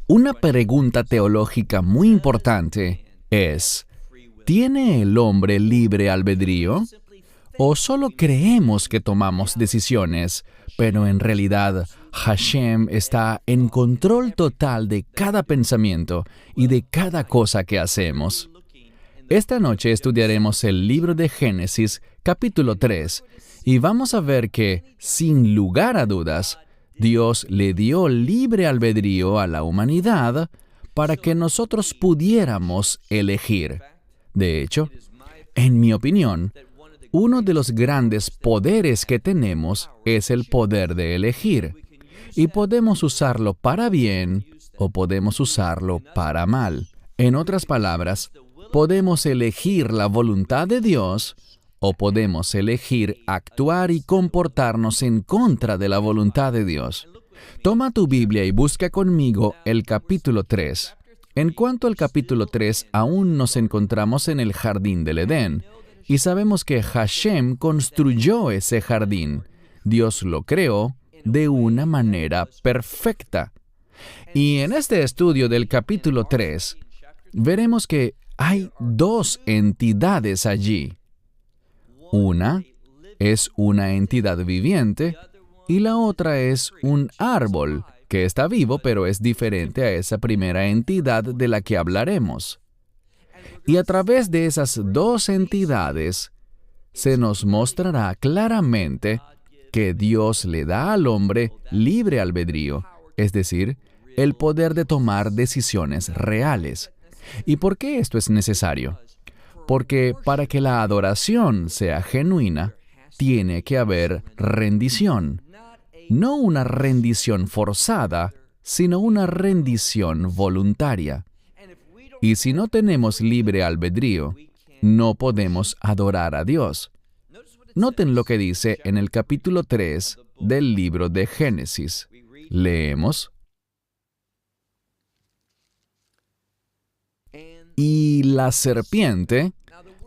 Una pregunta teológica muy importante es, ¿tiene el hombre libre albedrío? ¿O solo creemos que tomamos decisiones, pero en realidad Hashem está en control total de cada pensamiento y de cada cosa que hacemos? Esta noche estudiaremos el libro de Génesis, capítulo 3, y vamos a ver que, sin lugar a dudas, Dios le dio libre albedrío a la humanidad para que nosotros pudiéramos elegir. De hecho, en mi opinión, uno de los grandes poderes que tenemos es el poder de elegir, y podemos usarlo para bien o podemos usarlo para mal. En otras palabras, podemos elegir la voluntad de Dios o podemos elegir actuar y comportarnos en contra de la voluntad de Dios. Toma tu Biblia y busca conmigo el capítulo 3. En cuanto al capítulo 3, aún nos encontramos en el jardín del Edén, y sabemos que Hashem construyó ese jardín. Dios lo creó de una manera perfecta. Y en este estudio del capítulo 3, veremos que hay dos entidades allí. Una es una entidad viviente y la otra es un árbol que está vivo, pero es diferente a esa primera entidad de la que hablaremos. Y a través de esas dos entidades se nos mostrará claramente que Dios le da al hombre libre albedrío, es decir, el poder de tomar decisiones reales. ¿Y por qué esto es necesario? Porque para que la adoración sea genuina, tiene que haber rendición. No una rendición forzada, sino una rendición voluntaria. Y si no tenemos libre albedrío, no podemos adorar a Dios. Noten lo que dice en el capítulo 3 del libro de Génesis. Leemos. Y la serpiente,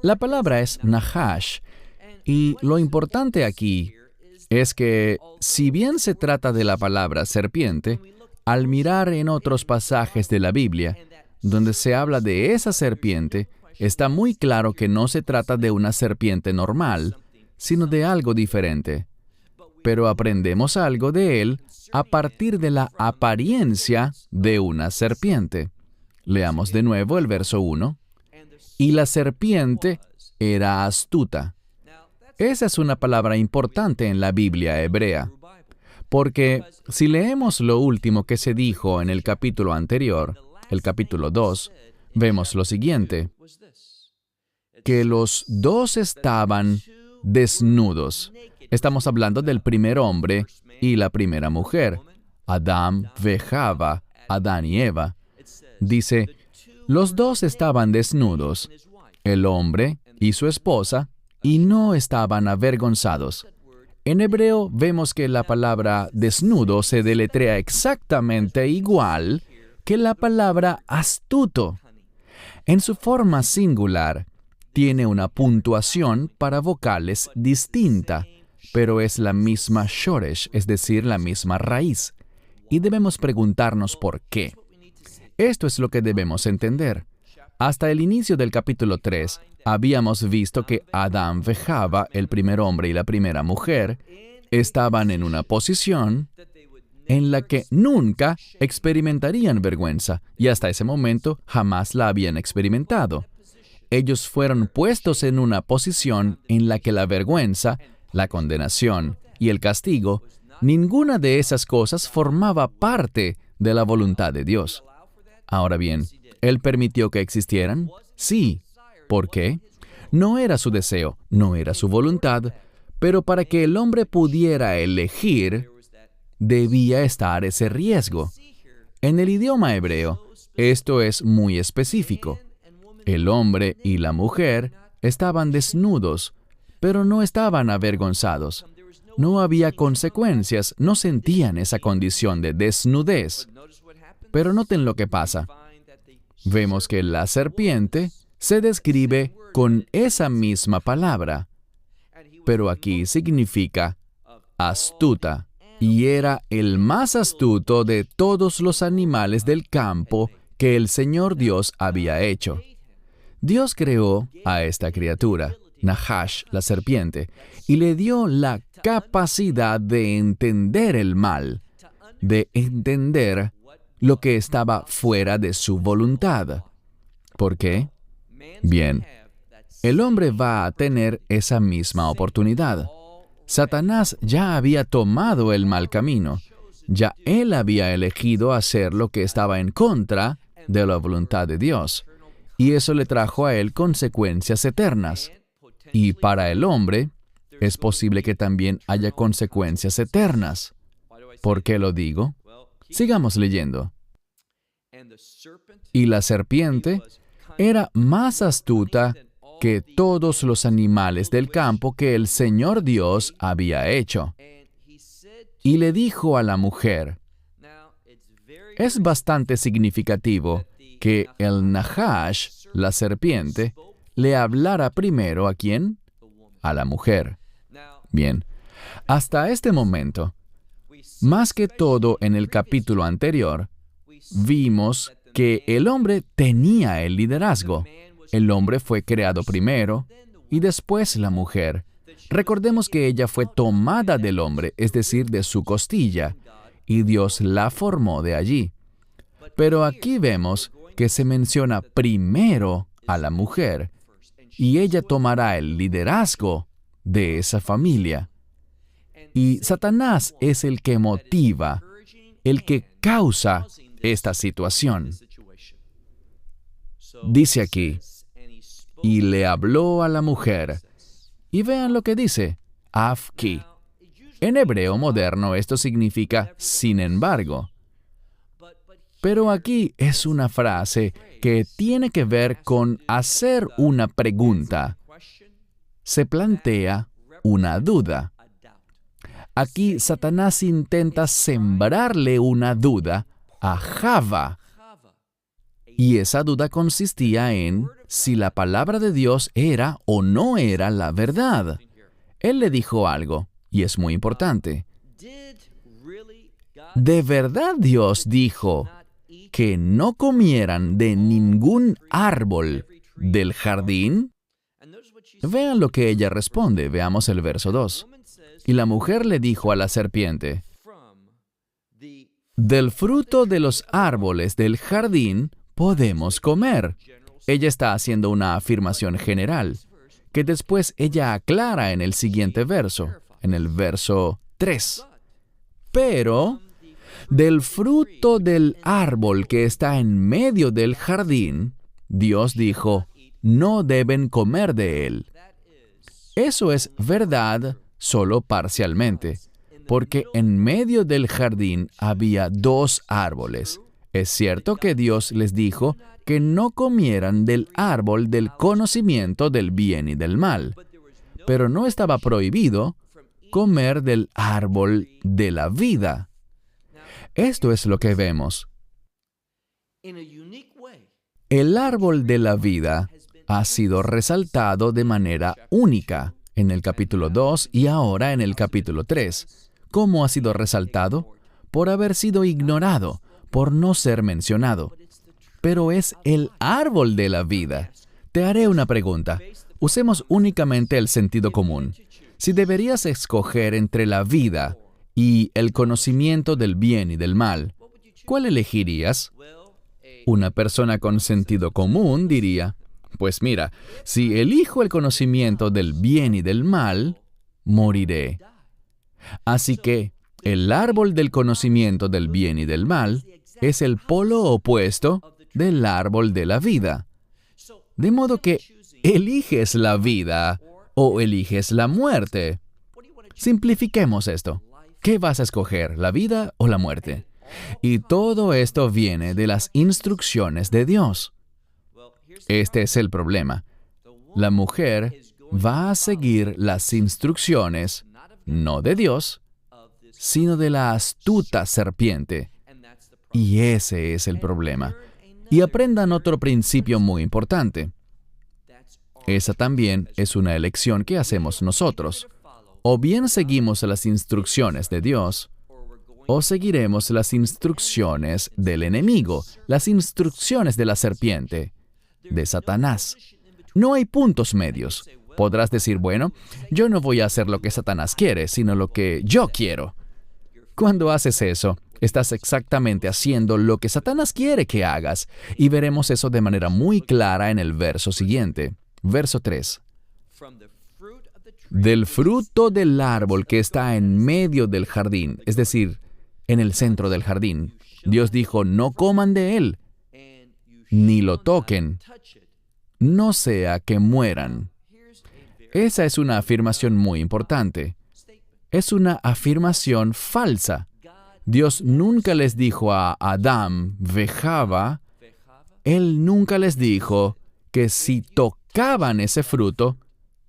la palabra es Nahash, y lo importante aquí es que, si bien se trata de la palabra serpiente, al mirar en otros pasajes de la Biblia, donde se habla de esa serpiente, está muy claro que no se trata de una serpiente normal, sino de algo diferente. Pero aprendemos algo de él a partir de la apariencia de una serpiente. Leamos de nuevo el verso 1. Y la serpiente era astuta. Esa es una palabra importante en la Biblia hebrea, porque si leemos lo último que se dijo en el capítulo anterior, el capítulo 2, vemos lo siguiente, que los dos estaban desnudos. Estamos hablando del primer hombre y la primera mujer, Adán ve Java, Adán y Eva. Dice, los dos estaban desnudos, el hombre y su esposa, y no estaban avergonzados. En hebreo vemos que la palabra desnudo se deletrea exactamente igual que la palabra astuto. En su forma singular, tiene una puntuación para vocales distinta, pero es la misma shoresh, es decir, la misma raíz. Y debemos preguntarnos por qué. Esto es lo que debemos entender. Hasta el inicio del capítulo 3, habíamos visto que Adán ve Java, el primer hombre y la primera mujer, estaban en una posición en la que nunca experimentarían vergüenza, y hasta ese momento jamás la habían experimentado. Ellos fueron puestos en una posición en la que la vergüenza, la condenación y el castigo, ninguna de esas cosas formaba parte de la voluntad de Dios. Ahora bien, ¿Él permitió que existieran? Sí. ¿Por qué? No era su deseo, no era su voluntad, pero para que el hombre pudiera elegir, debía estar ese riesgo. En el idioma hebreo, esto es muy específico. El hombre y la mujer estaban desnudos, pero no estaban avergonzados. No había consecuencias, no sentían esa condición de desnudez. Pero noten lo que pasa. Vemos que la serpiente se describe con esa misma palabra, pero aquí significa astuta. y era el más astuto de todos los animales del campo que el Señor Dios había hecho. Dios creó a esta criatura, Nahash, la serpiente, y le dio la capacidad de entender el mal, de entender lo que estaba fuera de su voluntad. ¿Por qué? Bien, el hombre va a tener esa misma oportunidad. Satanás ya había tomado el mal camino. Ya él había elegido hacer lo que estaba en contra de la voluntad de Dios. Y eso le trajo a él consecuencias eternas. Y para el hombre, es posible que también haya consecuencias eternas. ¿Por qué lo digo? Sigamos leyendo. Y la serpiente era más astuta que todos los animales del campo que el Señor Dios había hecho. Y le dijo a la mujer, es bastante significativo que el Nahash, la serpiente, le hablara primero ¿a quién? A la mujer. Bien, hasta este momento, más que todo en el capítulo anterior, vimos que el hombre tenía el liderazgo. El hombre fue creado primero y después la mujer. Recordemos que ella fue tomada del hombre, es decir, de su costilla, y Dios la formó de allí. Pero aquí vemos que se menciona primero a la mujer, y ella tomará el liderazgo de esa familia. Y Satanás es el que motiva, el que causa esta situación. Dice aquí, y le habló a la mujer. Y vean lo que dice, afki. En hebreo moderno esto significa sin embargo. Pero aquí es una frase que tiene que ver con hacer una pregunta. Se plantea una duda. Aquí Satanás intenta sembrarle una duda a Java. Y esa duda consistía en si la palabra de Dios era o no era la verdad. Él le dijo algo, y es muy importante. ¿De verdad Dios dijo que no comieran de ningún árbol del jardín? Vean lo que ella responde. Veamos el verso 2. Y la mujer le dijo a la serpiente, del fruto de los árboles del jardín podemos comer. Ella está haciendo una afirmación general, que después ella aclara en el siguiente verso, en el verso 3. Pero del fruto del árbol que está en medio del jardín, Dios dijo, no deben comer de él. Eso es verdad solo parcialmente, porque en medio del jardín había 2 árboles. Es cierto que Dios les dijo que no comieran del árbol del conocimiento del bien y del mal, pero no estaba prohibido comer del árbol de la vida. Esto es lo que vemos. El árbol de la vida ha sido resaltado de manera única en el capítulo 2 y ahora en el capítulo 3. ¿Cómo ha sido resaltado? Por haber sido ignorado, por no ser mencionado. Pero es el árbol de la vida. Te haré una pregunta. Usemos únicamente el sentido común. Si deberías escoger entre la vida y el conocimiento del bien y del mal, ¿cuál elegirías? Una persona con sentido común diría, pues mira, si elijo el conocimiento del bien y del mal, moriré. Así que el árbol del conocimiento del bien y del mal es el polo opuesto del árbol de la vida. De modo que eliges la vida o eliges la muerte. Simplifiquemos esto. ¿Qué vas a escoger, la vida o la muerte? Y todo esto viene de las instrucciones de Dios. Este es el problema. La mujer va a seguir las instrucciones, no de Dios, sino de la astuta serpiente. Y ese es el problema. Y aprendan otro principio muy importante. Esa también es una elección que hacemos nosotros. O bien seguimos las instrucciones de Dios, ¿O seguiremos las instrucciones del enemigo, las instrucciones de la serpiente, de Satanás? No hay puntos medios. Podrás decir, bueno, yo no voy a hacer lo que Satanás quiere, sino lo que yo quiero. Cuando haces eso, estás exactamente haciendo lo que Satanás quiere que hagas, y veremos eso de manera muy clara en el verso siguiente. Verso 3. Del fruto del árbol que está en medio del jardín, es decir, en el centro del jardín, Dios dijo, no coman de él, ni lo toquen, no sea que mueran. Esa es una afirmación muy importante. Es una afirmación falsa. Dios nunca les dijo a Adán, ve Java, Él nunca les dijo que si tocaban ese fruto,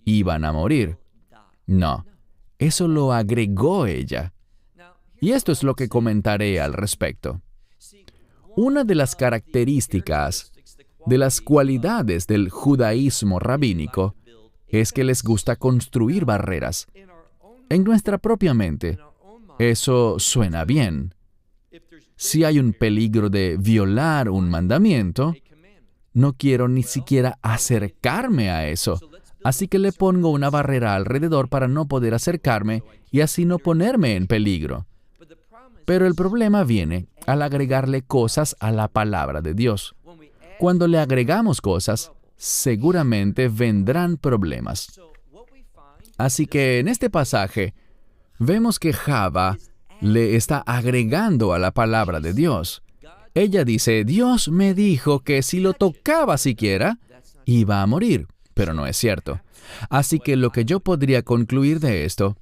iban a morir. No, eso lo agregó ella. Y esto es lo que comentaré al respecto. Una de las características, de las cualidades del judaísmo rabínico, es que les gusta construir barreras. En nuestra propia mente, eso suena bien. Si hay un peligro de violar un mandamiento, no quiero ni siquiera acercarme a eso. Así que le pongo una barrera alrededor para no poder acercarme y así no ponerme en peligro. Pero el problema viene al agregarle cosas a la palabra de Dios. Cuando le agregamos cosas, seguramente vendrán problemas. Así que en este pasaje, vemos que Java le está agregando a la palabra de Dios. Ella dice, Dios me dijo que si lo tocaba siquiera, iba a morir. Pero no es cierto. Así que lo que yo podría concluir de esto,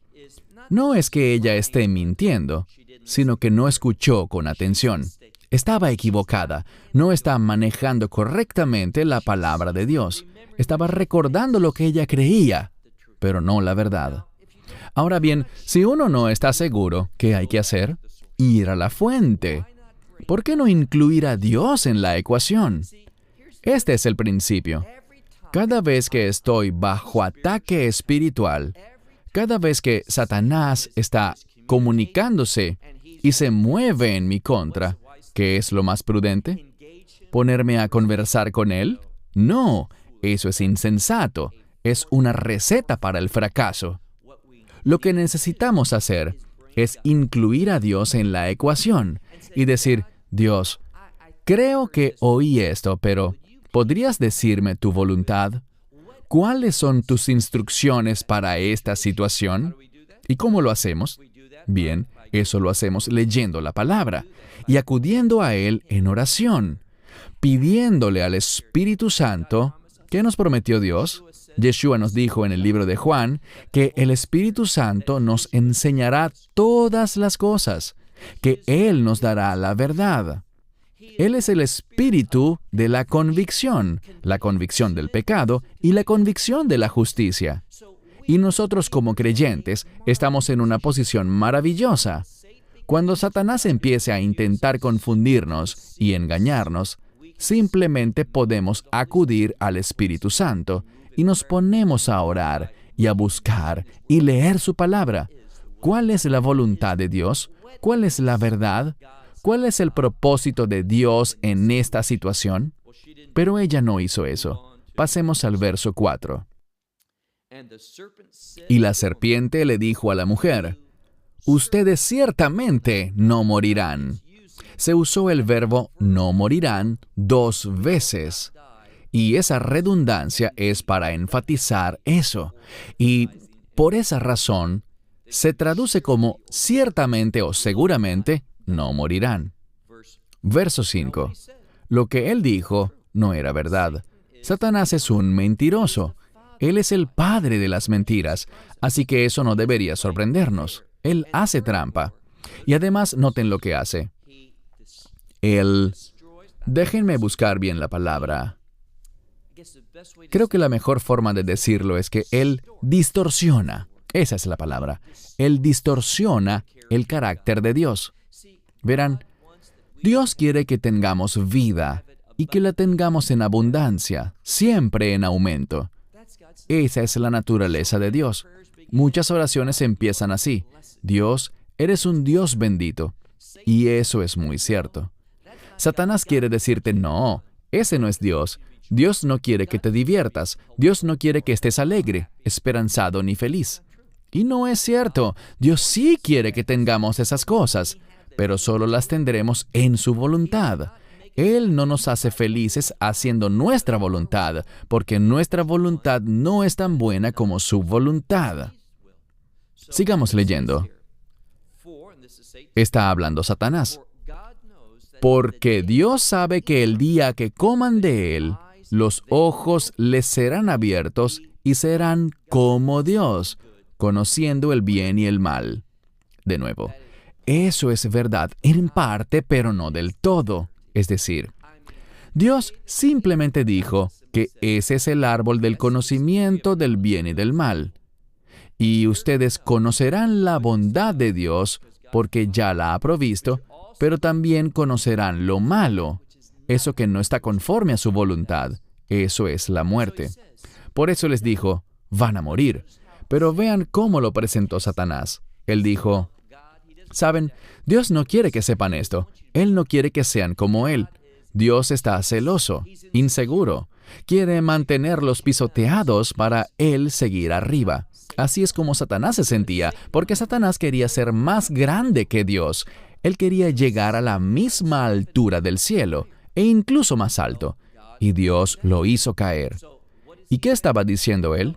no es que ella esté mintiendo, sino que no escuchó con atención. Estaba equivocada. No está manejando correctamente la palabra de Dios. Estaba recordando lo que ella creía, pero no la verdad. Ahora bien, si uno no está seguro, ¿qué hay que hacer? Ir a la fuente. ¿Por qué no incluir a Dios en la ecuación? Este es el principio. Cada vez que estoy bajo ataque espiritual, cada vez que Satanás está comunicándose y se mueve en mi contra, ¿qué es lo más prudente? ¿Ponerme a conversar con él? No, eso es insensato. Es una receta para el fracaso. Lo que necesitamos hacer es incluir a Dios en la ecuación y decir, Dios, creo que oí esto, pero ¿podrías decirme tu voluntad? ¿Cuáles son tus instrucciones para esta situación? ¿Y cómo lo hacemos? Bien, eso lo hacemos leyendo la palabra y acudiendo a Él en oración, pidiéndole al Espíritu Santo. ¿Qué nos prometió Dios? Yeshua nos dijo en el libro de Juan que el Espíritu Santo nos enseñará todas las cosas, que Él nos dará la verdad. Él es el espíritu de la convicción del pecado y la convicción de la justicia. Y nosotros como creyentes estamos en una posición maravillosa. Cuando Satanás empiece a intentar confundirnos y engañarnos, simplemente podemos acudir al Espíritu Santo y nos ponemos a orar y a buscar y leer su palabra. ¿Cuál es la voluntad de Dios? ¿Cuál es la verdad? ¿Cuál es el propósito de Dios en esta situación? Pero ella no hizo eso. Pasemos al verso 4. Y la serpiente le dijo a la mujer, ustedes ciertamente no morirán. Se usó el verbo no morirán 2 veces. Y esa redundancia es para enfatizar eso. Y por esa razón, se traduce como ciertamente o seguramente no morirán. Verso 5. Lo que él dijo no era verdad. Satanás es un mentiroso. Él es el padre de las mentiras, así que eso no debería sorprendernos. Él hace trampa. Y además, noten lo que hace. Déjenme buscar bien la palabra. Creo que la mejor forma de decirlo es que él distorsiona. Esa es la palabra. Él distorsiona el carácter de Dios. Verán, Dios quiere que tengamos vida y que la tengamos en abundancia, siempre en aumento. Esa es la naturaleza de Dios. Muchas oraciones empiezan así. Dios, eres un Dios bendito. Y eso es muy cierto. Satanás quiere decirte, no, ese no es Dios. Dios no quiere que te diviertas. Dios no quiere que estés alegre, esperanzado ni feliz. Y no es cierto. Dios sí quiere que tengamos esas cosas, pero solo las tendremos en su voluntad. Él no nos hace felices haciendo nuestra voluntad, porque nuestra voluntad no es tan buena como su voluntad. Sigamos leyendo. Está hablando Satanás. Porque Dios sabe que el día que coman de él, los ojos les serán abiertos y serán como Dios, conociendo el bien y el mal. De nuevo, eso es verdad en parte, pero no del todo. Es decir, Dios simplemente dijo que ese es el árbol del conocimiento del bien y del mal. Y ustedes conocerán la bondad de Dios porque ya la ha provisto, pero también conocerán lo malo, eso que no está conforme a su voluntad. Eso es la muerte. Por eso les dijo, van a morir. Pero vean cómo lo presentó Satanás. Él dijo, ¿saben? Dios no quiere que sepan esto. Él no quiere que sean como Él. Dios está celoso, inseguro. Quiere mantenerlos pisoteados para Él seguir arriba. Así es como Satanás se sentía, porque Satanás quería ser más grande que Dios. Él quería llegar a la misma altura del cielo, e incluso más alto. Y Dios lo hizo caer. ¿Y qué estaba diciendo él?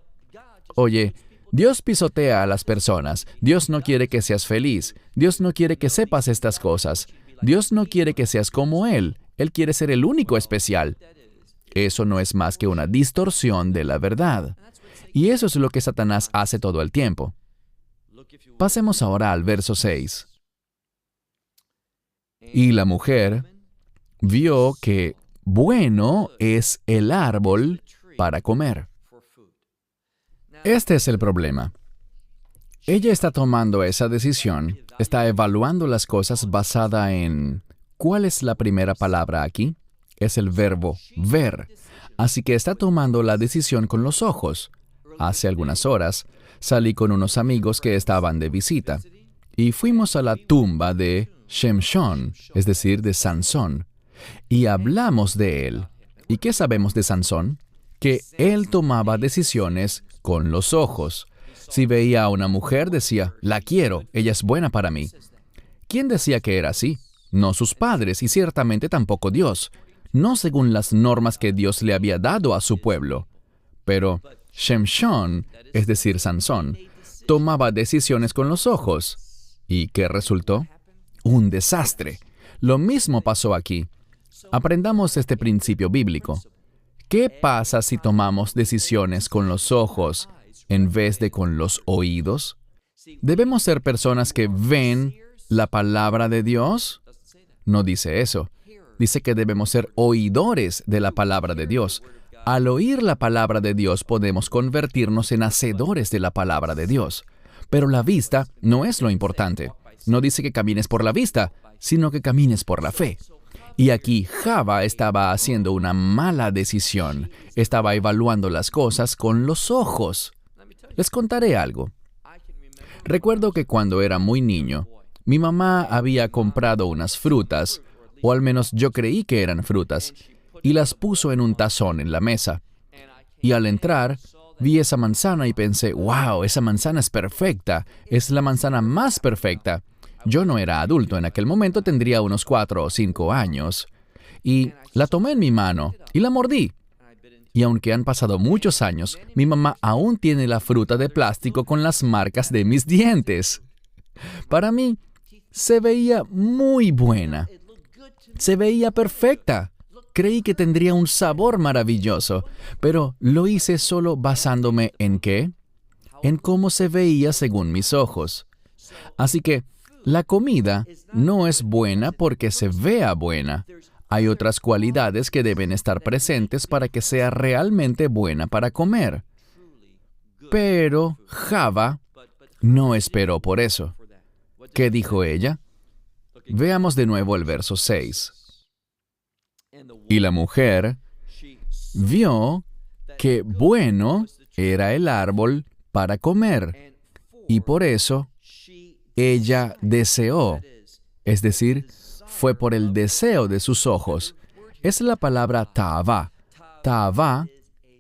Oye, Dios pisotea a las personas. Dios no quiere que seas feliz. Dios no quiere que sepas estas cosas. Dios no quiere que seas como Él. Él quiere ser el único especial. Eso no es más que una distorsión de la verdad. Y eso es lo que Satanás hace todo el tiempo. Pasemos ahora al verso 6. Y la mujer vio que bueno es el árbol para comer. Este es el problema. Ella está tomando esa decisión, está evaluando las cosas basada en... ¿Cuál es la primera palabra aquí? Es el verbo ver. Así que está tomando la decisión con los ojos. Hace algunas horas salí con unos amigos que estaban de visita y fuimos a la tumba de Shemshon, es decir, de Sansón, y hablamos de él. ¿Y qué sabemos de Sansón? Que él tomaba decisiones con los ojos. Si veía a una mujer, decía, la quiero, ella es buena para mí. ¿Quién decía que era así? No sus padres y ciertamente tampoco Dios. No según las normas que Dios le había dado a su pueblo. Pero Shemshon, es decir, Sansón, tomaba decisiones con los ojos. ¿Y qué resultó? Un desastre. Lo mismo pasó aquí. Aprendamos este principio bíblico. ¿Qué pasa si tomamos decisiones con los ojos en vez de con los oídos? ¿Debemos ser personas que ven la palabra de Dios? No dice eso. Dice que debemos ser oidores de la palabra de Dios. Al oír la palabra de Dios podemos convertirnos en hacedores de la palabra de Dios. Pero la vista no es lo importante. No dice que camines por la vista, sino que camines por la fe. Y aquí Java estaba haciendo una mala decisión. Estaba evaluando las cosas con los ojos. Les contaré algo. Recuerdo que cuando era muy niño, mi mamá había comprado unas frutas, o al menos yo creí que eran frutas, y las puso en un tazón en la mesa. Y al entrar, vi esa manzana y pensé, ¡wow! Esa manzana es perfecta. Es la manzana más perfecta. Yo no era adulto en aquel momento, tendría unos 4 o 5 años. Y la tomé en mi mano y la mordí. Y aunque han pasado muchos años, mi mamá aún tiene la fruta de plástico con las marcas de mis dientes. Para mí, se veía muy buena. Se veía perfecta. Creí que tendría un sabor maravilloso, pero lo hice solo basándome ¿en qué? En cómo se veía según mis ojos. Así que, la comida no es buena porque se vea buena. Hay otras cualidades que deben estar presentes para que sea realmente buena para comer. Pero Java no esperó por eso. ¿Qué dijo ella? Veamos de nuevo el verso 6. Y la mujer vio que bueno era el árbol para comer, y por eso ella deseó, es decir, fue por el deseo de sus ojos. Es la palabra ta'avá. Ta'avá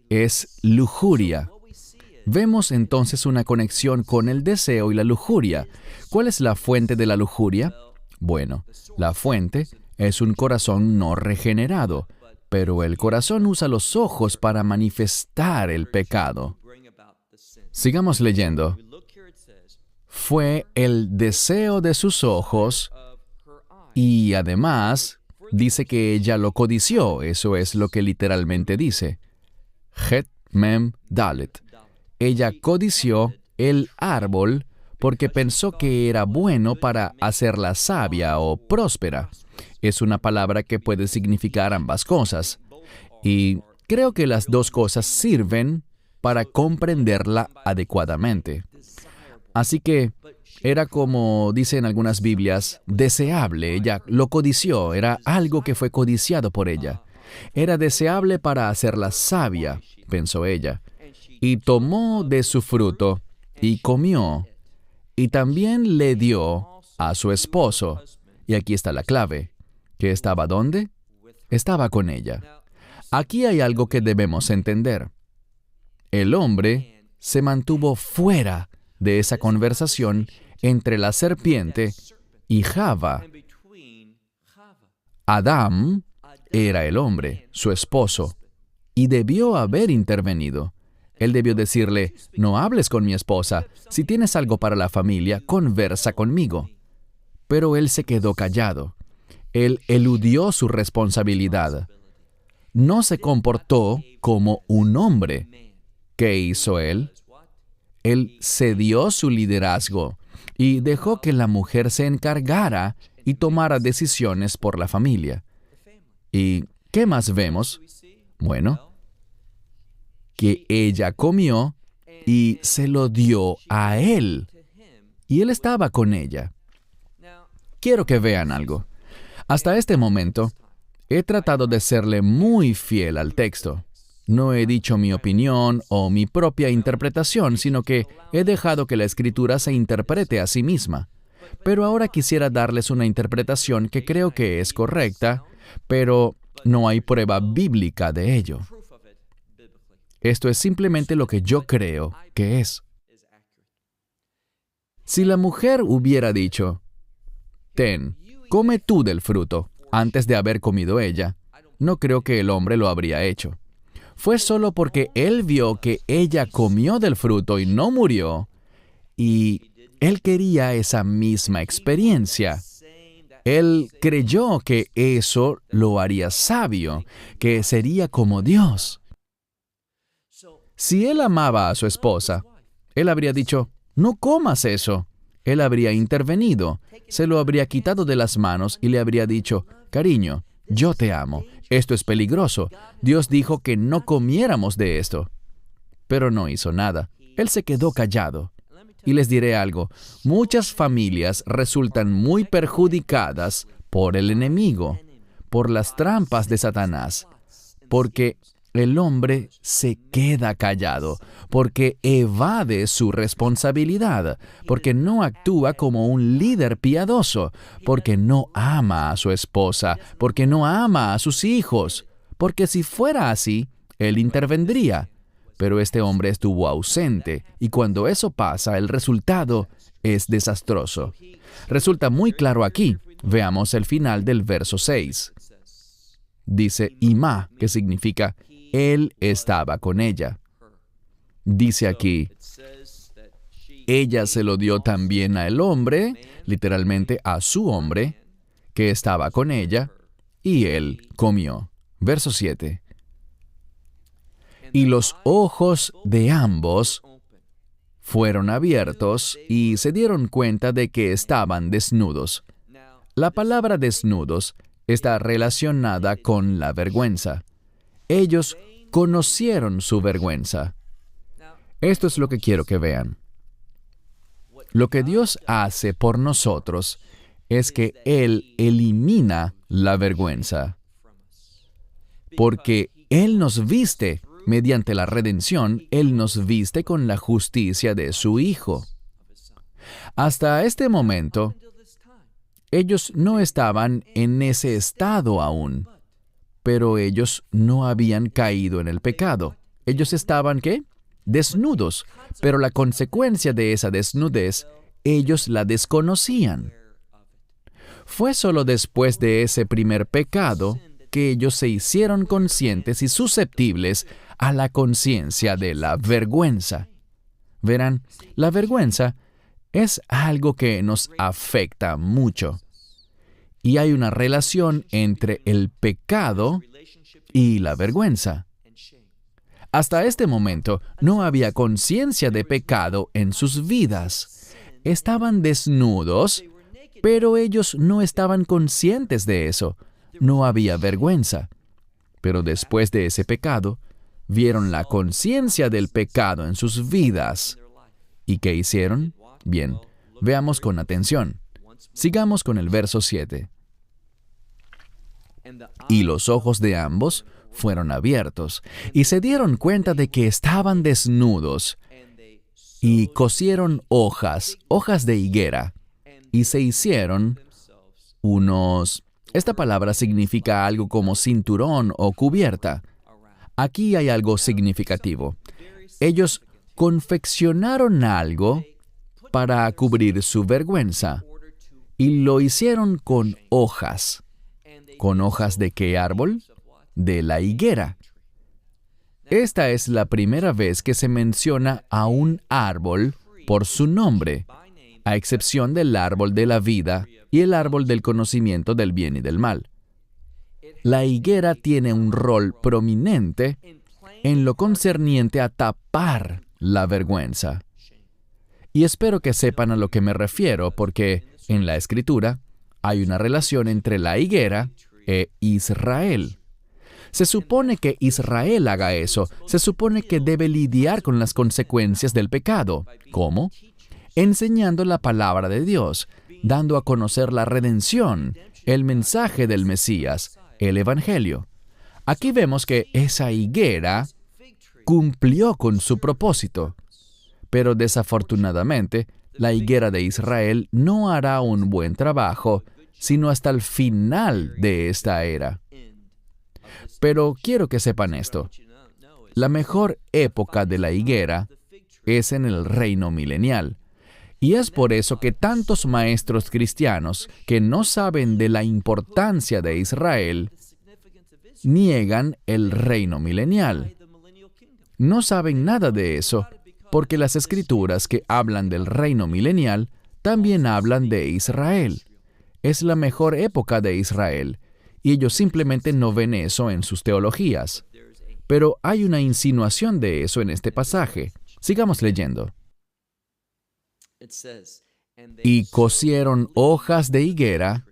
es lujuria. Vemos entonces una conexión con el deseo y la lujuria. ¿Cuál es la fuente de la lujuria? Bueno, la fuente es un corazón no regenerado, pero el corazón usa los ojos para manifestar el pecado. Sigamos leyendo. Fue el deseo de sus ojos y además dice que ella lo codició. Eso es lo que literalmente dice. Het mem dalet. Ella codició el árbol porque pensó que era bueno para hacerla sabia o próspera. Es una palabra que puede significar ambas cosas. Y creo que las dos cosas sirven para comprenderla adecuadamente. Así que era como dicen algunas Biblias, deseable. Ella lo codició, era algo que fue codiciado por ella. Era deseable para hacerla sabia, pensó ella. Y tomó de su fruto y comió. Y también le dio a su esposo. Y aquí está la clave. ¿Que estaba dónde? Estaba con ella. Aquí hay algo que debemos entender. El hombre se mantuvo fuera de esa conversación entre la serpiente y Java. Adán era el hombre, su esposo, y debió haber intervenido. Él debió decirle, no hables con mi esposa. Si tienes algo para la familia, conversa conmigo. Pero él se quedó callado. Él eludió su responsabilidad. No se comportó como un hombre. ¿Qué hizo él? Él cedió su liderazgo y dejó que la mujer se encargara y tomara decisiones por la familia. ¿Y qué más vemos? Bueno, que ella comió y se lo dio a él. Y él estaba con ella. Quiero que vean algo. Hasta este momento, he tratado de serle muy fiel al texto. No he dicho mi opinión o mi propia interpretación, sino que he dejado que la Escritura se interprete a sí misma. Pero ahora quisiera darles una interpretación que creo que es correcta, pero no hay prueba bíblica de ello. Esto es simplemente lo que yo creo que es. Si la mujer hubiera dicho, ten, come tú del fruto, antes de haber comido ella, no creo que el hombre lo habría hecho. Fue solo porque él vio que ella comió del fruto y no murió, y él quería esa misma experiencia. Él creyó que eso lo haría sabio, que sería como Dios. Si él amaba a su esposa, él habría dicho, no comas eso. Él habría intervenido, se lo habría quitado de las manos y le habría dicho, cariño, yo te amo, esto es peligroso. Dios dijo que no comiéramos de esto. Pero no hizo nada. Él se quedó callado. Y les diré algo, muchas familias resultan muy perjudicadas por el enemigo, por las trampas de Satanás, porque el hombre se queda callado, porque evade su responsabilidad, porque no actúa como un líder piadoso, porque no ama a su esposa, porque no ama a sus hijos, porque si fuera así, él intervendría. Pero este hombre estuvo ausente, y cuando eso pasa, el resultado es desastroso. Resulta muy claro aquí. Veamos el final del verso 6. Dice Imá, que significa él estaba con ella. Dice aquí, ella se lo dio también al hombre, literalmente a su hombre, que estaba con ella, y él comió. Verso 7. Y los ojos de ambos fueron abiertos y se dieron cuenta de que estaban desnudos. La palabra desnudos está relacionada con la vergüenza. Ellos conocieron su vergüenza. Esto es lo que quiero que vean. Lo que Dios hace por nosotros es que Él elimina la vergüenza. Porque Él nos viste, mediante la redención, Él nos viste con la justicia de su Hijo. Hasta este momento, Ellos no estaban en ese estado aún, pero ellos no habían caído en el pecado. Ellos estaban, ¿qué? Desnudos, pero la consecuencia de esa desnudez, ellos la desconocían. Fue solo después de ese primer pecado que ellos se hicieron conscientes y susceptibles a la conciencia de la vergüenza. Verán, la vergüenza es algo que nos afecta mucho. Y hay una relación entre el pecado y la vergüenza. Hasta este momento no había conciencia de pecado en sus vidas. Estaban desnudos, pero ellos no estaban conscientes de eso. No había vergüenza. Pero después de ese pecado, vieron la conciencia del pecado en sus vidas. ¿Y qué hicieron? Bien, veamos con atención. Sigamos con el verso 7. Y los ojos de ambos fueron abiertos, y se dieron cuenta de que estaban desnudos, y cosieron hojas de higuera, y se hicieron unos... Esta palabra significa algo como cinturón o cubierta. Aquí hay algo significativo. Ellos confeccionaron algo para cubrir su vergüenza, y lo hicieron con hojas. ¿Con hojas de qué árbol? De la higuera. Esta es la primera vez que se menciona a un árbol por su nombre, a excepción del árbol de la vida y el árbol del conocimiento del bien y del mal. La higuera tiene un rol prominente en lo concerniente a tapar la vergüenza. Y espero que sepan a lo que me refiero, porque en la Escritura hay una relación entre la higuera e Israel. Se supone que Israel haga eso. Se supone que debe lidiar con las consecuencias del pecado. ¿Cómo? Enseñando la palabra de Dios, dando a conocer la redención, el mensaje del Mesías, el Evangelio. Aquí vemos que esa higuera cumplió con su propósito. Pero desafortunadamente, la higuera de Israel no hará un buen trabajo, sino hasta el final de esta era. Pero quiero que sepan esto. La mejor época de la higuera es en el reino milenial. Y es por eso que tantos maestros cristianos que no saben de la importancia de Israel niegan el reino milenial. No saben nada de eso, porque las escrituras que hablan del reino milenial también hablan de Israel. Es la mejor época de Israel, y ellos simplemente no ven eso en sus teologías. Pero hay una insinuación de eso en este pasaje. Sigamos leyendo. Y cosieron hojas de higuera,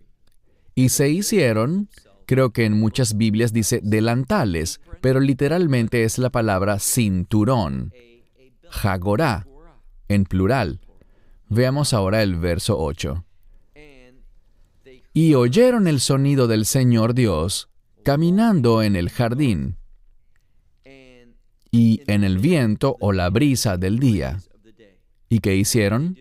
y se hicieron, creo que en muchas Biblias dice delantales, pero literalmente es la palabra cinturón, jagorá, en plural. Veamos ahora el verso 8. Y oyeron el sonido del Señor Dios caminando en el jardín, y en el viento o la brisa del día. ¿Y qué hicieron?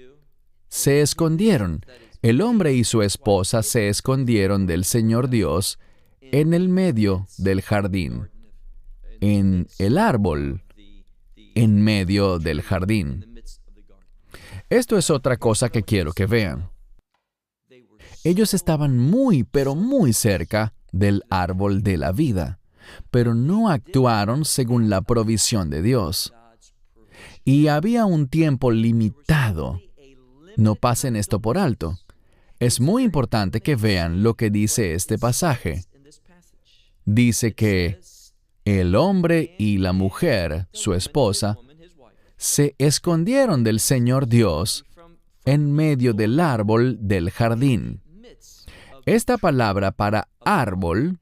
Se escondieron. El hombre y su esposa se escondieron del Señor Dios en el medio del jardín, en el árbol, en medio del jardín. Esto es otra cosa que quiero que vean. Ellos estaban muy, pero muy cerca del árbol de la vida, pero no actuaron según la provisión de Dios. Y había un tiempo limitado. No pasen esto por alto. Es muy importante que vean lo que dice este pasaje. Dice que el hombre y la mujer, su esposa, se escondieron del Señor Dios en medio del árbol del jardín. Esta palabra para árbol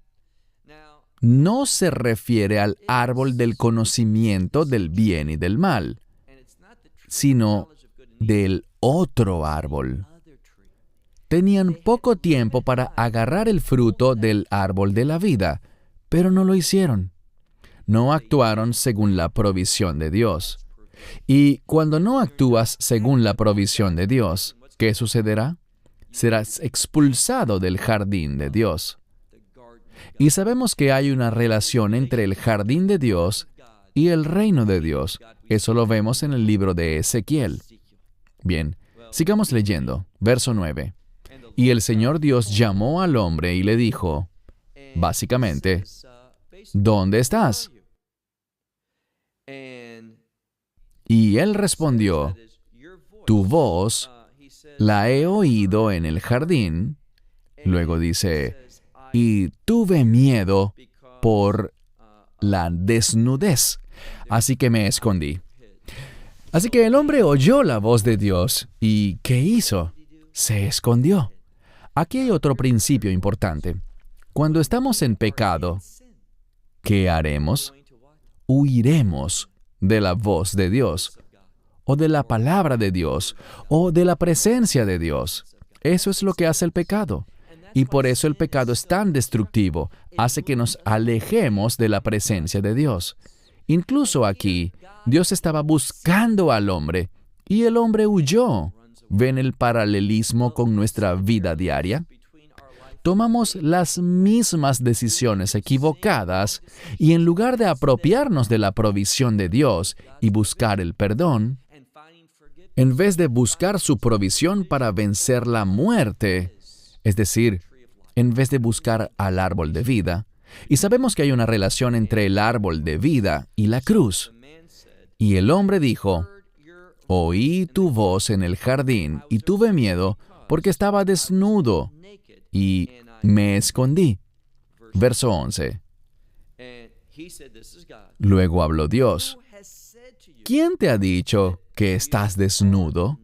no se refiere al árbol del conocimiento del bien y del mal, sino del otro árbol. Tenían poco tiempo para agarrar el fruto del árbol de la vida, pero no lo hicieron. No actuaron según la provisión de Dios. Y cuando no actúas según la provisión de Dios, ¿qué sucederá? serás expulsado del jardín de Dios. Y sabemos que hay una relación entre el jardín de Dios y el reino de Dios. Eso lo vemos en el libro de Ezequiel. Bien, sigamos leyendo. Verso 9. Y el Señor Dios llamó al hombre y le dijo, básicamente, ¿dónde estás? Y él respondió, tu voz la he oído en el jardín. Luego dice, y tuve miedo por la desnudez, así que me escondí. Así que el hombre oyó la voz de Dios, ¿y qué hizo? Se escondió. Aquí hay otro principio importante. Cuando estamos en pecado, ¿qué haremos? Huiremos de la voz de Dios, o de la palabra de Dios, o de la presencia de Dios. Eso es lo que hace el pecado. Y por eso el pecado es tan destructivo, hace que nos alejemos de la presencia de Dios. Incluso aquí, Dios estaba buscando al hombre, y el hombre huyó. ¿Ven el paralelismo con nuestra vida diaria? Tomamos las mismas decisiones equivocadas, y en lugar de apropiarnos de la provisión de Dios y buscar el perdón, en vez de buscar su provisión para vencer la muerte, es decir, en vez de buscar al árbol de vida, y sabemos que hay una relación entre el árbol de vida y la cruz. Y el hombre dijo, oí tu voz en el jardín y tuve miedo porque estaba desnudo y me escondí. Verso 11. Luego habló Dios, ¿quién te ha dicho que estás desnudo?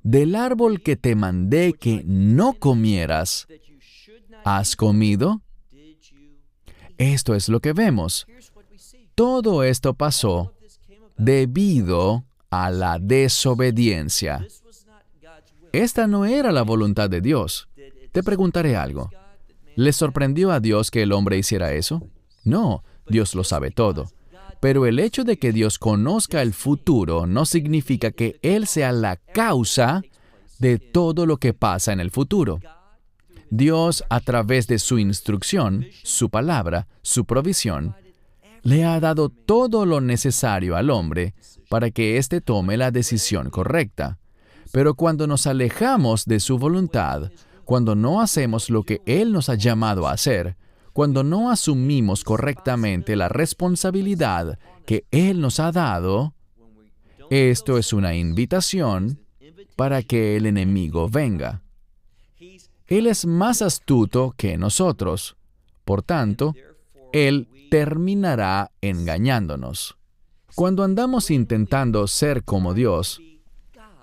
Del árbol que te mandé que no comieras, ¿has comido? Esto es lo que vemos. Todo esto pasó debido a la desobediencia. Esta no era la voluntad de Dios. Te preguntaré algo. ¿Le sorprendió a Dios que el hombre hiciera eso? No, Dios lo sabe todo. Pero el hecho de que Dios conozca el futuro no significa que Él sea la causa de todo lo que pasa en el futuro. Dios, a través de su instrucción, su palabra, su provisión, le ha dado todo lo necesario al hombre para que éste tome la decisión correcta. Pero cuando nos alejamos de su voluntad, cuando no hacemos lo que Él nos ha llamado a hacer, cuando no asumimos correctamente la responsabilidad que Él nos ha dado, esto es una invitación para que el enemigo venga. Él es más astuto que nosotros. Por tanto, Él terminará engañándonos. Cuando andamos intentando ser como Dios,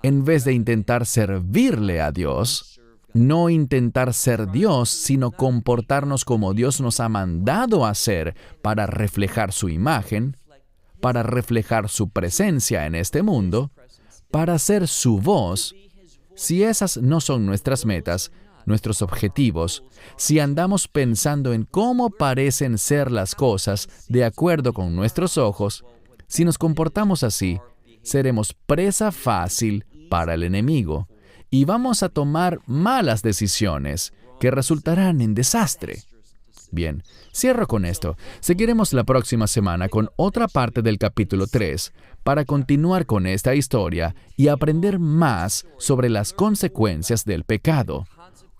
en vez de intentar servirle a Dios, no intentar ser Dios, sino comportarnos como Dios nos ha mandado a hacer para reflejar su imagen, para reflejar su presencia en este mundo, para ser su voz, si esas no son nuestras metas, nuestros objetivos, si andamos pensando en cómo parecen ser las cosas de acuerdo con nuestros ojos, si nos comportamos así, seremos presa fácil para el enemigo y vamos a tomar malas decisiones que resultarán en desastre. Bien, cierro con esto. Seguiremos la próxima semana con otra parte del capítulo 3 para continuar con esta historia y aprender más sobre las consecuencias del pecado,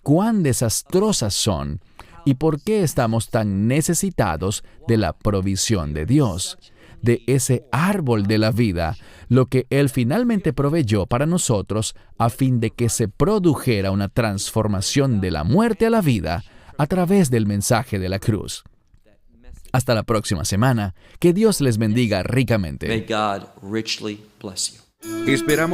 cuán desastrosas son y por qué estamos tan necesitados de la provisión de Dios, de ese árbol de la vida, lo que Él finalmente proveyó para nosotros a fin de que se produjera una transformación de la muerte a la vida a través del mensaje de la cruz. Hasta la próxima semana. Que Dios les bendiga ricamente. May God richly bless you. Esperamos